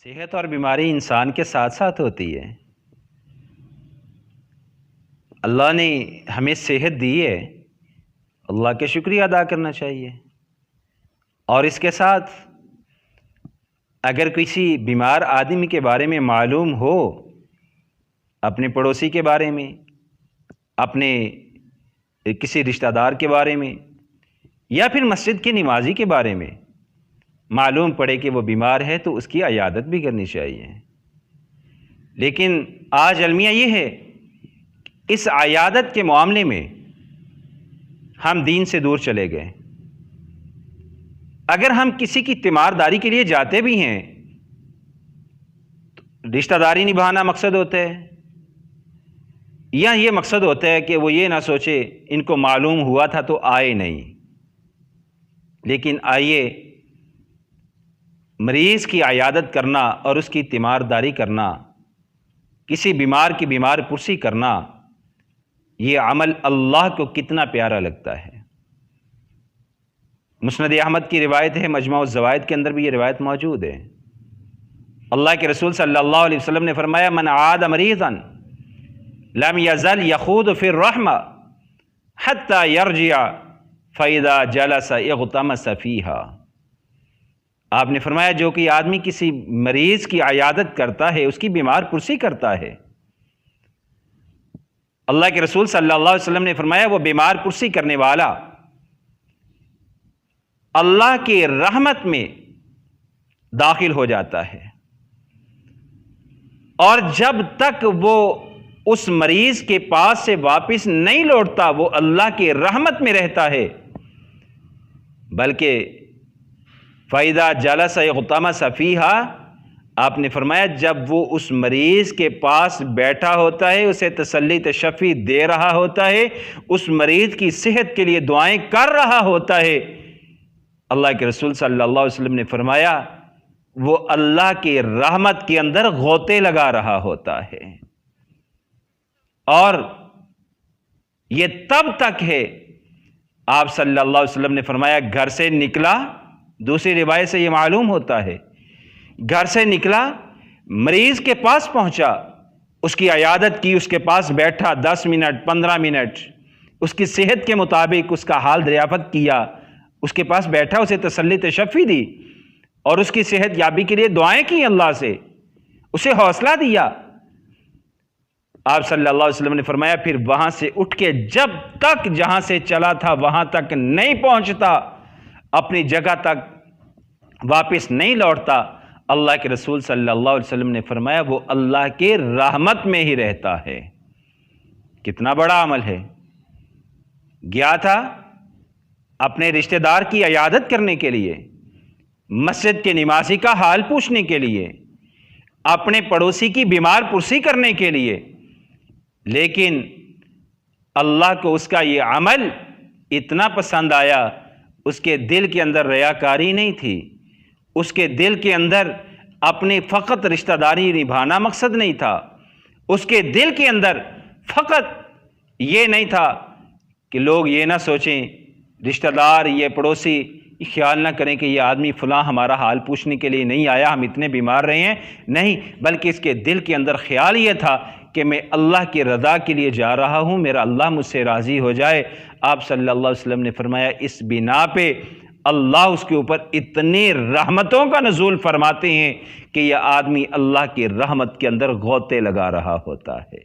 صحت اور بیماری انسان کے ساتھ ساتھ ہوتی ہے۔ اللہ نے ہمیں صحت دی ہے، اللہ کا شکریہ ادا کرنا چاہیے، اور اس کے ساتھ اگر کسی بیمار آدمی کے بارے میں معلوم ہو، اپنے پڑوسی کے بارے میں، اپنے کسی رشتہ دار کے بارے میں، یا پھر مسجد کے نمازی کے بارے میں معلوم پڑے کہ وہ بیمار ہے تو اس کی عیادت بھی کرنی چاہیے۔ لیکن آج المیہ یہ ہے کہ اس عیادت کے معاملے میں ہم دین سے دور چلے گئے۔ اگر ہم کسی کی تیمارداری کے لیے جاتے بھی ہیں تو رشتہ داری نبھانا مقصد ہوتا ہے، یا یہ مقصد ہوتا ہے کہ وہ یہ نہ سوچے ان کو معلوم ہوا تھا تو آئے نہیں۔ لیکن آئیے، مریض کی عیادت کرنا اور اس کی تیمارداری کرنا، کسی بیمار کی بیمار پرسی کرنا، یہ عمل اللہ کو کتنا پیارا لگتا ہے۔ مسند احمد کی روایت ہے، مجمع الزوائد کے اندر بھی یہ روایت موجود ہے۔ اللہ کے رسول صلی اللہ علیہ وسلم نے فرمایا، من عاد مریضا لم یزل یخوض فی الرحمہ حتی یرجع فاذا جلس اغتمس فیہا۔ آپ نے فرمایا، جو کہ آدمی کسی مریض کی عیادت کرتا ہے، اس کی بیمار پرسی کرتا ہے، اللہ کے رسول صلی اللہ علیہ وسلم نے فرمایا وہ بیمار پرسی کرنے والا اللہ کی رحمت میں داخل ہو جاتا ہے، اور جب تک وہ اس مریض کے پاس سے واپس نہیں لوٹتا وہ اللہ کی رحمت میں رہتا ہے، بلکہ فَإِذَا جَلَسَ اغْتَمَسَ فِيهَا، آپ نے فرمایا جب وہ اس مریض کے پاس بیٹھا ہوتا ہے، اسے تسلی تشفی دے رہا ہوتا ہے، اس مریض کی صحت کے لیے دعائیں کر رہا ہوتا ہے، اللہ کے رسول صلی اللہ علیہ وسلم نے فرمایا وہ اللہ کی رحمت کے اندر غوطے لگا رہا ہوتا ہے۔ اور یہ تب تک ہے، آپ صلی اللہ علیہ وسلم نے فرمایا گھر سے نکلا، دوسری روایت سے یہ معلوم ہوتا ہے، گھر سے نکلا، مریض کے پاس پہنچا، اس کی عیادت کی، اس کے پاس بیٹھا 10 منٹ 15 منٹ، اس کی صحت کے مطابق اس کا حال دریافت کیا، اس کے پاس بیٹھا، اسے تسلی تشفی دی، اور اس کی صحت یابی کے لیے دعائیں کی اللہ سے، اسے حوصلہ دیا۔ آپ صلی اللہ علیہ وسلم نے فرمایا پھر وہاں سے اٹھ کے جب تک جہاں سے چلا تھا وہاں تک نہیں پہنچتا، اپنی جگہ تک واپس نہیں لوٹتا، اللہ کے رسول صلی اللہ علیہ وسلم نے فرمایا وہ اللہ کے رحمت میں ہی رہتا ہے۔ کتنا بڑا عمل ہے۔ گیا تھا اپنے رشتہ دار کی عیادت کرنے کے لیے، مسجد کے نمازی کا حال پوچھنے کے لیے، اپنے پڑوسی کی بیمار پرسی کرنے کے لیے، لیکن اللہ کو اس کا یہ عمل اتنا پسند آیا، اس کے دل کے اندر ریاکاری نہیں تھی، اس کے دل کے اندر اپنے فقط رشتہ داری نبھانا مقصد نہیں تھا، اس کے دل کے اندر فقط یہ نہیں تھا کہ لوگ یہ نہ سوچیں، رشتہ دار یہ پڑوسی خیال نہ کریں کہ یہ آدمی فلاں ہمارا حال پوچھنے کے لیے نہیں آیا، ہم اتنے بیمار رہے ہیں، نہیں، بلکہ اس کے دل کے اندر خیال یہ تھا کہ میں اللہ کی رضا کے لیے جا رہا ہوں، میرا اللہ مجھ سے راضی ہو جائے۔ آپ صلی اللہ علیہ وسلم نے فرمایا اس بنا پہ اللہ اس کے اوپر اتنی رحمتوں کا نزول فرماتے ہیں کہ یہ آدمی اللہ کی رحمت کے اندر غوطے لگا رہا ہوتا ہے۔